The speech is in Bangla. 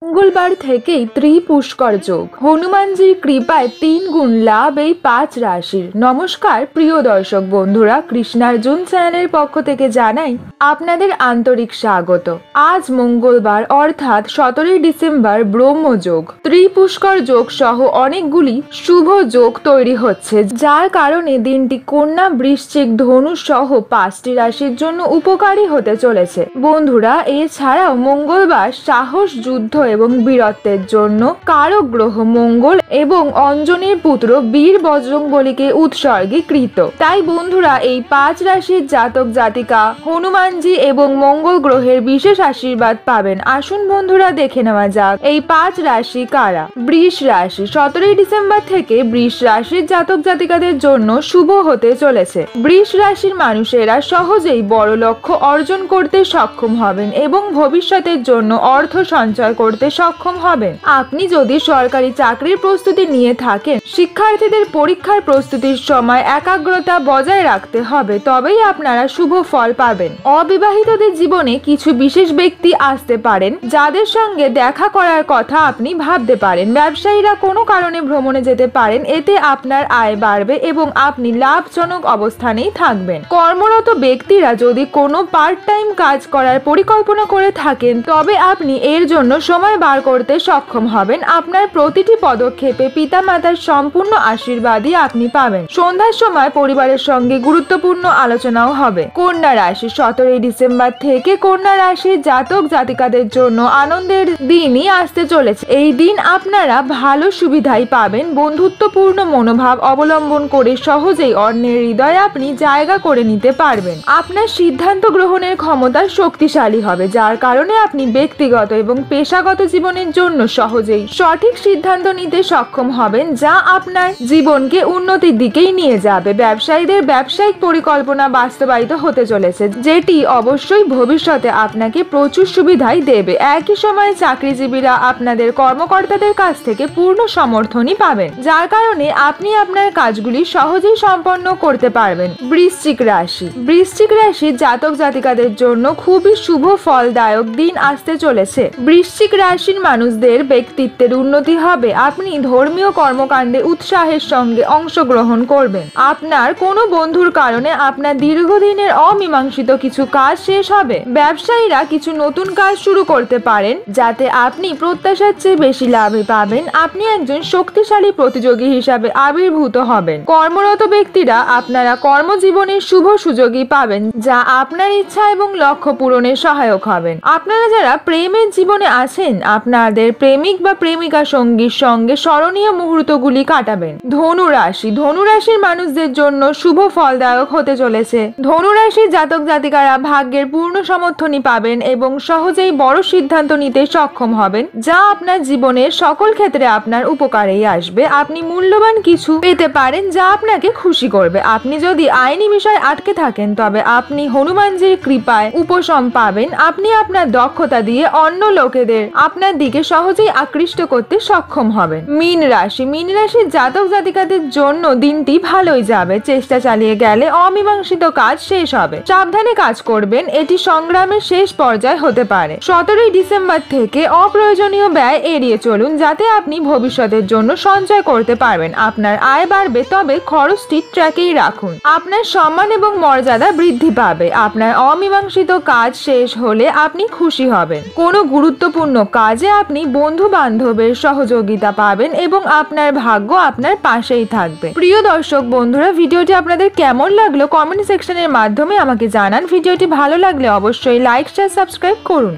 মঙ্গলবার থেকেই ত্রিপুষ্কর যোগ, হনুমানজির কৃপায় 3 গুণ লাভ এই 5 রাশির। নমস্কার প্রিয় দর্শক বন্ধুরা, কৃষ্ণার্জুন চ্যানেলের পক্ষ থেকে জানাই আপনাদের আন্তরিক স্বাগত। আজ মঙ্গলবার অর্থাৎ 17 ডিসেম্বর ব্রহ্মযোগ, ত্রিপুষ্কর যোগ সহ অনেকগুলি শুভ যোগ তৈরি হচ্ছে, যার কারণে দিনটি কন্যা, বৃশ্চিক, ধনু সহ 5টি রাশির জন্য উপকারী হতে চলেছে। বন্ধুরা, এছাড়াও মঙ্গলবার সাহস, যুদ্ধ এবং বীরত্বের জন্য কারক গ্রহ মঙ্গল এবং অঞ্জনের পুত্র বীর বজরংবলীকে উৎসর্গীকৃত। তাই বন্ধুরা, এই 5 রাশির জাতক জাতিকা হনুমানজি এবং মঙ্গল গ্রহের বিশেষ আশীর্বাদ পাবেন। আসুন বন্ধুরা, দেখে নেওয়া যাক এই 5 রাশি কারা। বৃষ রাশি, 17 ডিসেম্বর থেকে বৃষ রাশির জাতক জাতিকাদের জন্য শুভ হতে চলেছে। বৃষ রাশির মানুষেরা সহজেই বড় লক্ষ্য অর্জন করতে সক্ষম হবেন এবং ভবিষ্যতের জন্য অর্থ সঞ্চয় করতে সক্ষম হবেন। আপনি যদি সরকারি চাকরির প্রস্তুতি নিয়ে থাকেন, শিক্ষার্থীদের পরীক্ষার প্রস্তুতির সময় একাগ্রতা বজায় রাখতে হবে, তবেই আপনারা শুভ ফল পাবেন। অবিবাহিতদের জীবনে কিছু বিশেষ ব্যক্তি আসতে পারেন, যাদের সঙ্গে দেখা করার কথা আপনি ভাবতে পারেন। ব্যবসায়ীরা কোনো কারণে ভ্রমণে যেতে পারেন, এতে আপনার আয় বাড়বে এবং আপনি লাভজনক অবস্থানেই থাকবেন। কর্মরত ব্যক্তিরা যদি কোনো পার্ট টাইম কাজ করার পরিকল্পনা করে থাকেন, তবে আপনি এর জন্য সময় বার করতে সক্ষম হবেন। আপনার প্রতিটি পদক্ষেপে পিতামাতার সম্পূর্ণ আশীর্বাদই আপনি পাবেন। সন্ধ্যার সময় পরিবারের সঙ্গে গুরুত্বপূর্ণ আলোচনাও হবে। কন্যা রাশি, 17 ডিসেম্বর থেকে কন্যা রাশির জাতক জাতিকাদের জন্য আনন্দের দিনই আসতে চলেছে। এই দিন আপনারা ভালো সুবিধাই পাবেন। বন্ধুত্বপূর্ণ মনোভাব অবলম্বন করে সহজেই অন্যের হৃদয়ে আপনি জায়গা করে নিতে পারবেন। আপনার সিদ্ধান্ত গ্রহণের ক্ষমতা শক্তিশালী হবে, যার কারণে আপনি ব্যক্তিগত এবং পেশাগত জীবনের জন্য সহজেই সঠিক সিদ্ধান্ত নিতে সক্ষম হবেন, যা আপনার জীবনকে উন্নতির দিকেই নিয়ে যাবে। ব্যবসায়ীদের ব্যবসায়িক পরিকল্পনা বাস্তবায়িত হতে চলেছে, যেটি অবশ্যই ভবিষ্যতে আপনাকে প্রচুর সুবিধাই দেবে। একই সময়ে চাকরিজীবীরা আপনাদের কর্মকর্তাদের কাছ থেকে পূর্ণ সমর্থনই পাবেন, যার কারণে আপনি আপনার কাজগুলি সহজেই সম্পন্ন করতে পারবেন। বৃশ্চিক রাশি, বৃশ্চিক রাশির জাতক জাতিকাদের জন্য খুবই শুভ ফলদায়ক দিন আসতে চলেছে। বৃশ্চিক রাশির মানুষদের ব্যক্তিত্বের উন্নতি হবে। আপনি ধর্মীয় কর্মকাণ্ডে উৎসাহের সঙ্গে অংশগ্রহণ করবেন। আপনার কোনো বন্ধুর কারণে আপনার দীর্ঘদিনের অমীমাংসিত কিছু কাজ শেষ হবে। ব্যবসায়ীরা কিছু নতুন কাজ শুরু করতে পারেন, যাতে আপনি প্রত্যাশার চেয়ে বেশি লাভ পাবেন। আপনি একজন শক্তিশালী প্রতিযোগী হিসাবে আবির্ভূত হবেন। কর্মরত ব্যক্তিরা আপনারা কর্মজীবনের শুভ সুযোগই পাবেন, যা আপনার ইচ্ছা এবং লক্ষ্য পূরণে সহায়ক হবেন। আপনারা যারা প্রেমের জীবনে আছেন, আপনাদের প্রেমিক বা প্রেমিকা সঙ্গীর সঙ্গে স্মরণীয় মুহূর্তগুলি কাটাবেন। ধনু রাশি, ধনু রাশির মানুষদের জন্য শুভ ফলদায়ক হতে চলেছে। ধনু রাশির জাতক জাতিকারা ভাগ্যের পূর্ণ সমর্থনই পাবেন এবং সহজেই বড় সিদ্ধান্ত নিতে সক্ষম হবেন, যা আপনার জীবনের সকল ক্ষেত্রে আপনার উপকারেই আসবে। আপনি মূল্যবান কিছু পেতে পারেন, যা আপনাকে খুশি করবে। আপনি যদি আইনি বিষয় আটকে থাকেন, তবে আপনি হনুমানজির কৃপায় উপশম পাবেন। আপনি আপনার দক্ষতা দিয়ে অন্য লোকেদের আপনার দিকে সহজেই আকৃষ্ট করতে সক্ষম হবেন। মীন রাশি, মীন রাশির জাতক জাতিকাদের জন্য দিনটি ভালোই যাবে। চেষ্টা চালিয়ে গেলে অমীমাংসিত কাজ শেষ হবে। সাবধানে কাজ করবেন, এটি সংগ্রামের শেষ পর্যায় হতে পারে। 17 ডিসেম্বর থেকে অপ্রয়োজনীয় ব্যয় এড়িয়ে চলুন, যাতে আপনি ভবিষ্যতের জন্য সঞ্চয় করতে পারবেন। আপনার আয় বাড়বে, তবে খরচটি ট্র্যাকেই রাখুন। আপনার সম্মান এবং মর্যাদা বৃদ্ধি পাবে। আপনার অমীমাংসিত কাজ শেষ হলে আপনি খুশি হবেন। কোনো গুরুত্বপূর্ণ কাজে আপনি বন্ধু বান্ধবের সহযোগিতা পাবেন এবং আপনার ভাগ্য আপনার পাশেই থাকবে। প্রিয় দর্শক বন্ধুরা, ভিডিওটি আপনাদের কেমন লাগলো কমেন্ট সেকশনের মাধ্যমে আমাকে জানান। ভিডিওটি ভালো লাগলে অবশ্যই লাইক, শেয়ার, সাবস্ক্রাইব করুন।